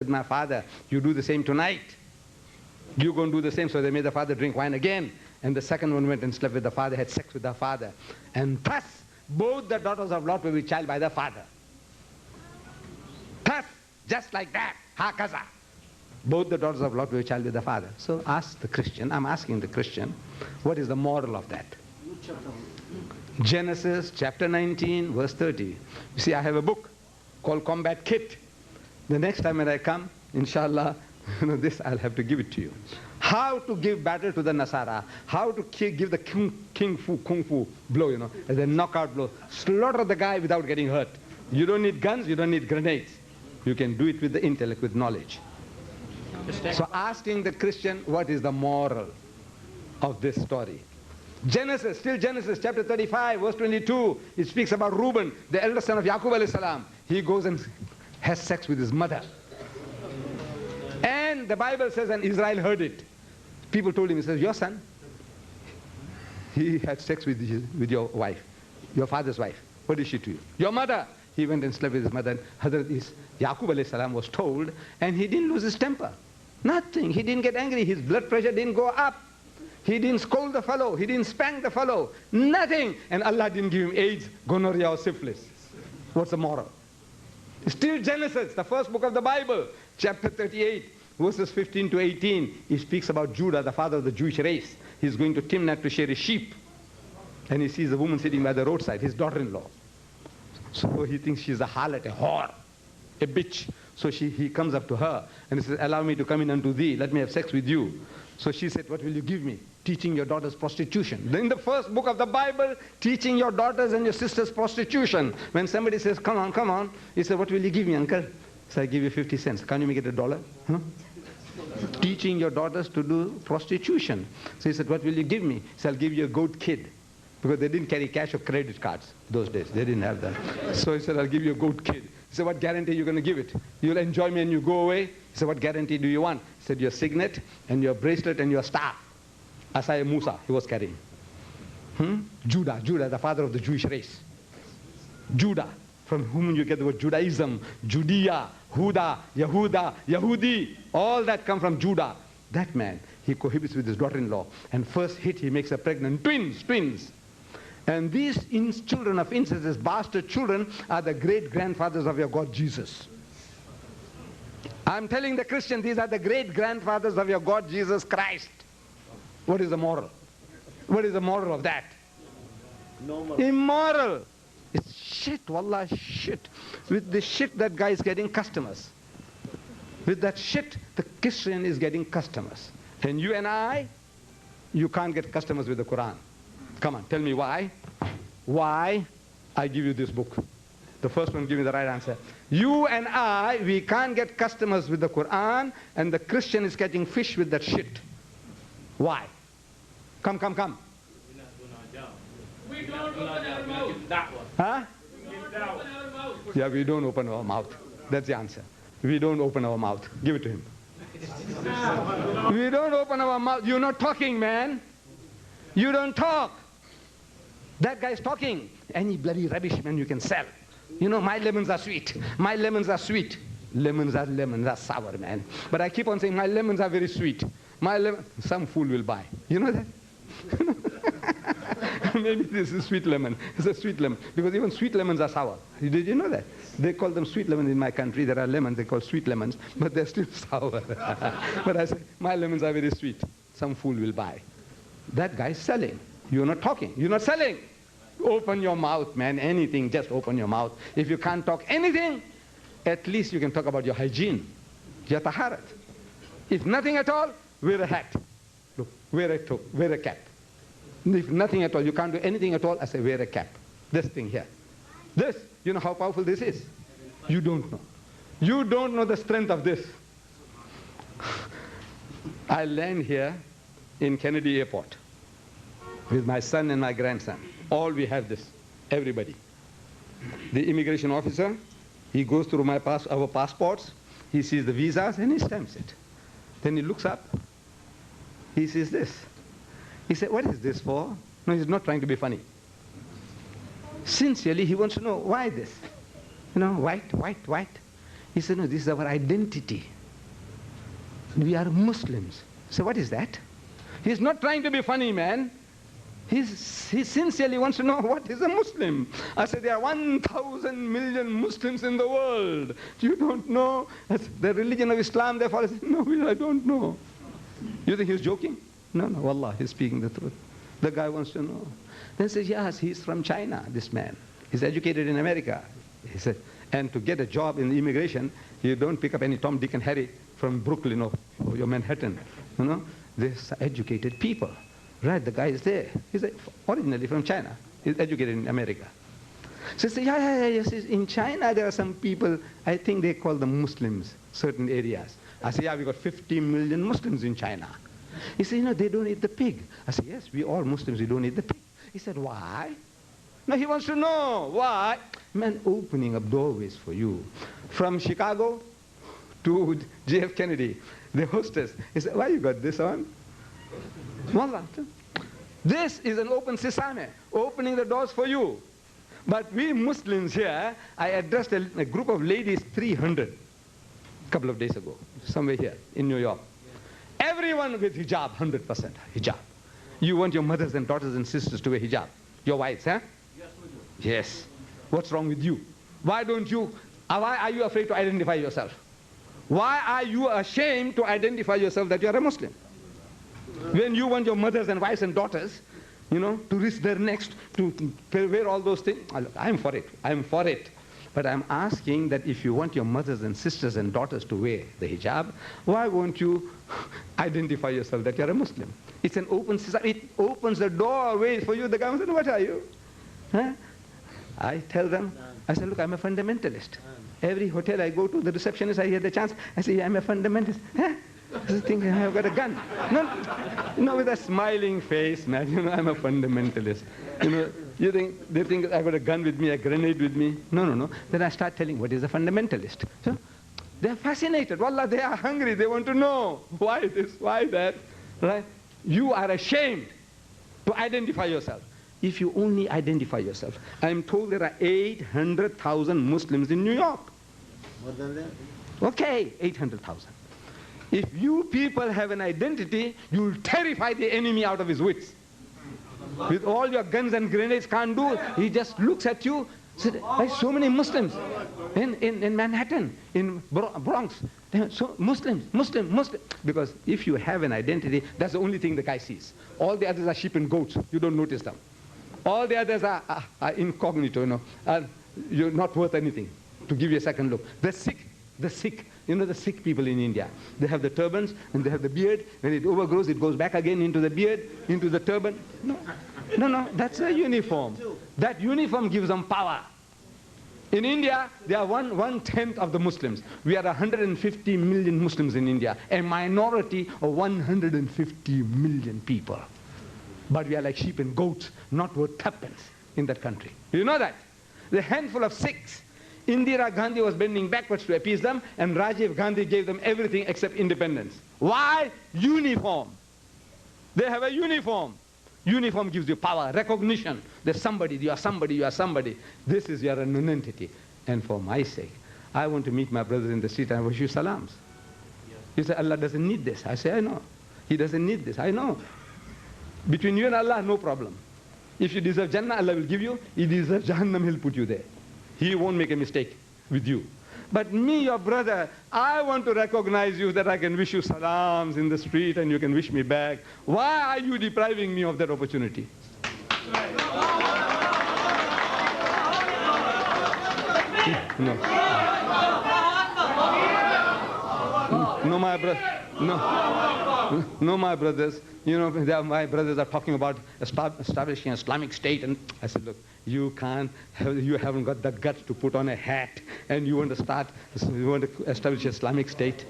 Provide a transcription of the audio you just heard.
with my father. You do the same tonight. You go and do the same. So they made the father drink wine again. And the second one went and slept with the father, had sex with the father. And thus, both the daughters of Lot were with child by the father. Thus, just like that, hakaza. Both the daughters of Lot were with child with the father. So ask the Christian, I'm asking the Christian, what is the moral of that? Genesis chapter 19, verse 30. You see, I have a book called Combat Kit. The next time when I come, inshallah, this I'll have to give it to you. How to give battle to the Nasara. How to give the kung fu blow, as a knockout blow. Slaughter the guy without getting hurt. You don't need guns, you don't need grenades. You can do it with the intellect, with knowledge. So asking the Christian, what is the moral of this story? Genesis, still Genesis chapter 35, verse 22, it speaks about Reuben, the elder son of Yaqub alayhi salam. He goes and has sex with his mother. And the Bible says, and Israel heard it. People told him, he says, your son, he had sex with your wife, your father's wife. What is she to you? Your mother. He went and slept with his mother. Hazrat Yaqub alayhi salam was told, and he didn't lose his temper. Nothing. He didn't get angry. His blood pressure didn't go up. He didn't scold the fellow. He didn't spank the fellow. Nothing. And Allah didn't give him AIDS, gonorrhea, or syphilis. What's the moral? Still Genesis, the first book of the Bible, chapter 38, verses 15 to 18. He speaks about Judah, the father of the Jewish race. He's going to Timnath to shear his sheep. And he sees a woman sitting by the roadside, his daughter-in-law. So he thinks she's a harlot, a whore, a bitch. So he comes up to her and he says, allow me to come in unto thee. Let me have sex with you. So she said, what will you give me? Teaching your daughters prostitution. In the first book of the Bible, teaching your daughters and your sisters prostitution. When somebody says, come on, come on, he said, what will you give me, uncle? So I give you 50 cents. Can't you make it $1? Huh? Teaching your daughters to do prostitution. So he said, what will you give me? He said, I'll give you a goat kid. Because they didn't carry cash or credit cards those days. They didn't have that. So he said, I'll give you a goat kid. He said, what guarantee are you going to give it? You'll enjoy me and you go away? He said, what guarantee do you want? He said, your signet and your bracelet and your staff. Asai Musa, he was carrying. Judah, the father of the Jewish race. Judah, from whom you get the word Judaism, Judea, Huda, Yehuda, Yehudi. All that come from Judah. That man, he cohabits with his daughter-in-law. And first hit, he makes her pregnant. Twins. And these children of incest, these bastard children, are the great-grandfathers of your God Jesus. I'm telling the Christian, these are the great-grandfathers of your God Jesus Christ. What is the moral? What is the moral of that? Immoral. It's shit, wallah, shit. With the shit, that guy is getting customers. With that shit, the Christian is getting customers. And you and I, you can't get customers with the Qur'an. Come on, tell me why. Why? I give you this book. The first one, give me the right answer. You and I, we can't get customers with the Qur'an, and the Christian is getting fish with that shit. Why? Come. We don't open our mouth. Huh? Yeah, we don't open our mouth. That's the answer. We don't open our mouth. Give it to him. We don't open our mouth. You're not talking, man. You don't talk. That guy's talking. Any bloody rubbish, man, you can sell. My lemons are sweet. My lemons are sweet. Lemons are sour, man. But I keep on saying, my lemons are very sweet. Some fool will buy. You know that? Maybe this is sweet lemon. It's a sweet lemon. Because even sweet lemons are sour. Did you know that? They call them sweet lemons in my country. There are lemons they call sweet lemons, but they're still sour. But I say, my lemons are very sweet. Some fool will buy. That guy's selling. You're not talking. You're not selling. Open your mouth, man. Anything, just open your mouth. If you can't talk anything, at least you can talk about your hygiene, your taharat. If nothing at all, wear a hat. Look, wear a cap. If nothing at all, you can't do anything at all, I say wear a cap. This thing here. This, you know how powerful this is? You don't know. You don't know the strength of this. I land here in Kennedy Airport with my son and my grandson. All we have this, everybody. The immigration officer, he goes through our passports, he sees the visas and he stamps it. Then he looks up, he sees this. He said, what is this for? No, he's not trying to be funny. Sincerely, he wants to know, why this? White. He said, no, this is our identity. We are Muslims. So what is that? He's not trying to be funny, man. He sincerely wants to know what is a Muslim. I said, there are 1,000 million Muslims in the world. You don't know? The religion of Islam, therefore, I said, no, I don't know. You think he's joking? No, wallah, he's speaking the truth. The guy wants to know. Then says, yes, he's from China, this man. He's educated in America. He said, and to get a job in immigration, you don't pick up any Tom, Dick, and Harry from Brooklyn or your Manhattan. You know, they're educated people. Right, the guy is there. He's originally from China. He's educated in America. So he said, yes, in China there are some people, I think they call them Muslims, certain areas. I said, yeah, we got 50 million Muslims in China. He said, they don't eat the pig. I said, yes, we all Muslims, we don't eat the pig. He said, why? No, he wants to know why. Man, opening up doorways for you. From Chicago to J.F. Kennedy, the hostess. He said, why you got this on? Wallah. This is an open sesame, opening the doors for you. But we Muslims here, I addressed a group of ladies, 300, a couple of days ago, somewhere here in New York. Everyone with hijab, 100% hijab. You want your mothers and daughters and sisters to wear hijab? Your wives, huh? Yes, we do. Yes. What's wrong with you? Why are you afraid to identify yourself? Why are you ashamed to identify yourself that you are a Muslim? When you want your mothers and wives and daughters, to risk their necks, to wear all those things, I'm for it. I'm for it. But I'm asking that if you want your mothers and sisters and daughters to wear the hijab, why won't you identify yourself that you're a Muslim? It's an open society. It opens the doorway for you. The government said, what are you? Huh? I tell them, I say, look, I'm a fundamentalist. Every hotel I go to, the receptionist, I hear the chance, I say, I'm a fundamentalist. Huh? I think I've got a gun. No, with a smiling face, man, I'm a fundamentalist. They think I've got a gun with me, a grenade with me. No. Then I start telling, what is a fundamentalist? So they're fascinated. Wallah, they are hungry. They want to know why this, why that. Right? You are ashamed to identify yourself. If you only identify yourself. I'm told there are 800,000 Muslims in New York. More than that? Okay, 800,000. If you people have an identity, you'll terrify the enemy out of his wits. With all your guns and grenades, can't do it. He just looks at you. Said, so many Muslims in Manhattan, in Bronx. So Muslims. Because if you have an identity, that's the only thing the guy sees. All the others are sheep and goats. You don't notice them. All the others are incognito, you're not worth anything. To give you a second look. The Sikh, the Sikh people in India. They have the turbans and they have the beard. When it overgrows, it goes back again into the beard, into the turban. No, that's a uniform. That uniform gives them power. In India, they are one-tenth of the Muslims. We are 150 million Muslims in India, a minority of 150 million people. But we are like sheep and goats, not worth tuppence in that country. You know that? The handful of Sikhs, Indira Gandhi was bending backwards to appease them, and Rajiv Gandhi gave them everything except independence. Why? Uniform. They have a uniform. Uniform gives you power, recognition. There's somebody, you are somebody, you are somebody. This is your nonentity. And for my sake, I want to meet my brothers in the street and I wish you salams. You say, Allah doesn't need this. I say, I know. He doesn't need this. I know. Between you and Allah, no problem. If you deserve Jannah, Allah will give you. If you deserve Jahannam, He'll put you there. He won't make a mistake with you. But me, your brother, I want to recognize you, that I can wish you salams in the street and you can wish me back. Why are you depriving me of that opportunity? No. No, my brother. No, my brothers. My brothers are talking about establishing an Islamic state, and I said, look, you haven't got the guts to put on a hat, and you want to establish an Islamic state.